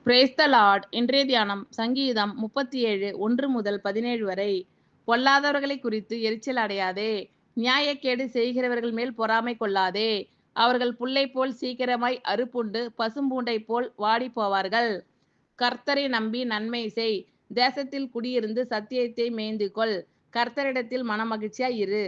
Brace த Lord. இன்றைய தியானம் சங்கீதம் 37 1 முதல் 17 வரை. பொல்லாதவர்களை குறித்து எரிச்சல் அடையாதே, நியாயக்கேடு செய்கிறவர்கள் மேல் பொறாமை கொள்ளாதே. அவர்கள் புல்லை போல் சீக்கிரமாய் அறுப்புண்டு பசும்பூண்டை போல் வாடி போவார்கள். கர்த்தரை நம்பி நன்மை செய், தேசத்தில் குடியிருந்து சத்தியத்தை மேய்ந்து கொள். கர்த்தரிடத்தில் மனமகிழ்ச்சியாய் இரு,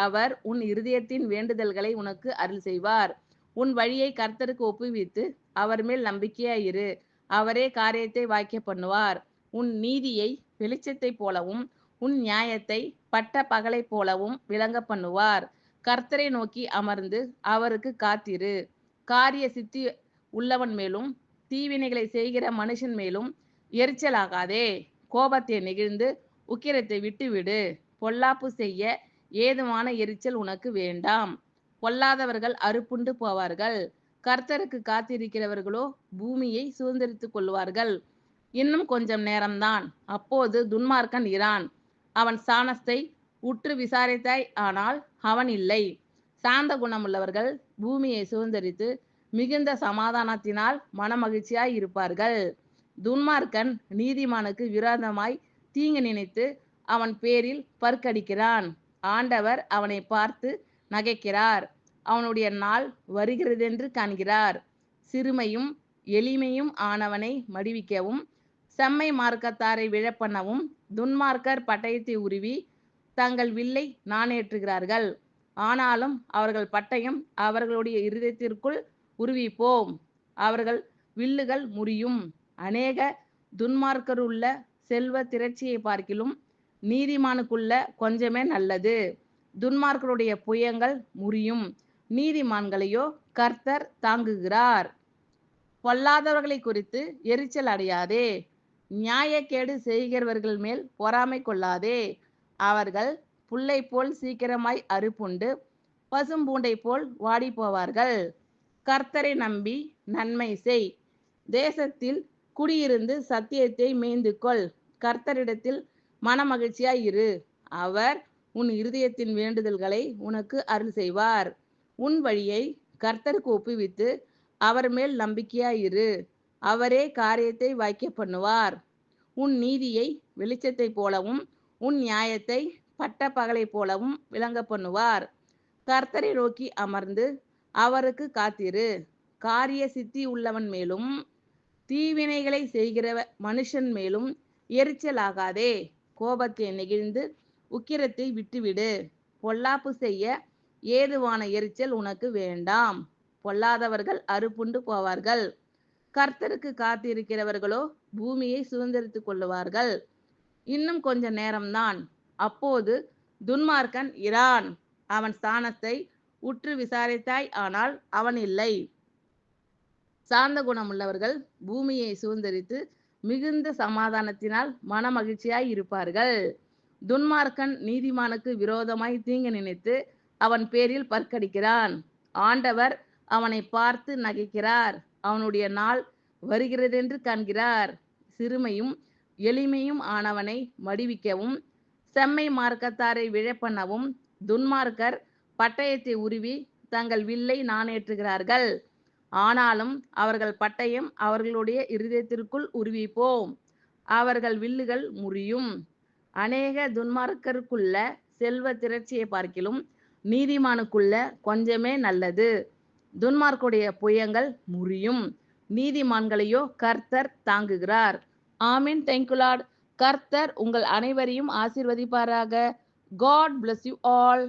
அவர் உன் இருதயத்தின் வேண்டுதல்களை உனக்கு அருள் செய்வார். உன் வழியை கர்த்தருக்கு ஒப்புவித்து அவர் மேல் நம்பிக்கையாய் இரு, அவரே காரியத்தை வாய்க்க பண்ணுவார். உன் நீதியை வெளிச்சத்தைப் போலவும் உன் நியாயத்தை பட்ட பகலைப் போலவும் விளங்க பண்ணுவார். கர்த்தரை நோக்கி அமர்ந்து அவருக்கு காத்திரு. காரிய சித்தி உள்ளவன் மேலும் தீவினைகளை செய்கிற மனுஷன் மேலும் எரிச்சலாகாதே. கோபத்தை நெகிழ்ந்து உக்கிரத்தை விட்டுவிடு. பொல்லாப்பு செய்ய ஏதுவான எரிச்சல் உனக்கு வேண்டாம். பொல்லாதவர்கள் அறுப்புண்டு போவார்கள். கர்த்தருக்கு காத்திருக்கிறவர்களோ பூமியை சுதந்திரித்துக் கொள்வார்கள். இன்னும் கொஞ்சம் நேரம்தான், அப்போது துன்மார்க்கன் இரான். அவன் சாணத்தை உற்று விசாரித்தாய், ஆனால் அவன் இல்லை. சாந்த குணமுள்ளவர்கள் பூமியை சுதந்திரித்து மிகுந்த சமாதானத்தினால் மனமகிழ்ச்சியாய் இருப்பார்கள். துன்மார்க்கன் நீதிமானுக்கு விரோதமாய் தீங்கு நினைத்து அவன் பேரில் பற்கடிக்கிறான். ஆண்டவர் அவனை பார்த்து நகைக்கிறார், அவனுடைய நாள் வருகிறதென்று காண்கிறார். சிறுமையும் எளிமையும் ஆனவனை மடிவிக்கவும் செம்மை மார்க்கத்தாரை விழப்பண்ணவும் துன்மார்க்கர் பட்டயத்தை உருவி தங்கள் வில்லை நாணேற்றுகிறார்கள். ஆனாலும் அவர்கள் பட்டயம் அவர்களுடைய இருதயத்திற்குள் உருவிப்போம், அவர்கள் வில்லுகள் முறியும். அநேக துன்மார்க்கருள்ள செல்வ திரட்சியை பார்க்கிலும் நீதிமானுக்குள்ள கொஞ்சமே நல்லது. துன்மார்க்கருடைய புயங்கள் முறியும், நீதிமான்களையோ கர்த்தர் தாங்குகிறார். பொல்லாதவர்களை குறித்து எரிச்சல் அடையாதே, நியாயக்கேடு செய்கிறவர்கள் மேல் பொறாமை கொள்ளாதே. அவர்கள் புல்லை போல் சீக்கிரமாய் அறுப்புண்டு பசும்பூண்டை போல் வாடி போவார்கள். கர்த்தரை நம்பி நன்மை செய், தேசத்தில் குடியிருந்து சத்தியத்தை மேய்ந்து கொள். கர்த்தரிடத்தில் மனமகிழ்ச்சியாய் இரு, அவர் உன் இருதயத்தின் வேண்டுதல்களை உனக்கு அருள் செய்வார். உன் வழியை கர்த்தருக்கு ஒப்புவித்து அவர் மேல் நம்பிக்கையாய் இரு, அவரே காரியத்தை வாய்க்க பண்ணுவார். உன் நீதியை வெளிச்சத்தைப் போலவும் உன் நியாயத்தை பட்ட பகலைப் போலவும் விளங்க பண்ணுவார். கர்த்தரை நோக்கி அமர்ந்து அவருக்கு காத்திரு. காரிய சித்தி உள்ளவன் மேலும் தீவினைகளை செய்கிற மனுஷன் மேலும் எரிச்சலாகாதே. கோபத்தை நெகிழ்ந்து உக்கிரத்தை விட்டுவிடு. பொல்லாப்பு செய்ய ஏதுவான எரிச்சல் உனக்கு வேண்டாம். பொல்லாதவர்கள் அறுப்புண்டு போவார்கள். கர்த்தருக்கு காத்திருக்கிறவர்களோ பூமியை சுதந்திரித்துக் கொள்ளுவார்கள். இன்னும் கொஞ்ச நேரம்தான், அப்போது துன்மார்க்கன் இரான். அவன் ஸ்தானத்தை உற்று விசாரித்தாய், ஆனால் அவன் இல்லை. சாந்த குணமுள்ளவர்கள் பூமியை சுதந்திரித்து மிகுந்த சமாதானத்தினால் மனமகிழ்ச்சியாய் இருப்பார்கள். துன்மார்க்கன் நீதிமானுக்கு விரோதமாய் தீங்கு நினைத்து அவன் பேரில் பற்கடிக்கிறான். ஆண்டவர் அவனை பார்த்து நகைக்கிறார், அவனுடைய நாள் வருகிறதென்று காண்கிறார். சிறுமையும் எளிமையும் ஆனவனை மடிவிக்கவும் செம்மை மார்க்கத்தாரை விழப்பண்ணவும் துன்மார்க்கர் பட்டயத்தை உருவி தங்கள் வில்லை நாணேற்றுகிறார்கள். ஆனாலும் அவர்கள் பட்டயம் அவர்களுடைய இருதயத்திற்குள் உருவிப்போம், அவர்கள் வில்லுகள் முறியும். அநேக துன்மார்க்கருக்குள்ள செல்வ திரட்சியை பார்க்கிலும் நீதிமானுக்குள்ள கொஞ்சமே நல்லது. துன்மார்க்குடைய புயங்கள் முறியும், நீதிமான்களையோ கர்த்தர் தாங்குகிறார். ஆமீன். Thank you Lord. கர்த்தர் உங்கள் அனைவரையும் ஆசீர்வதிப்பாராக. God bless you all.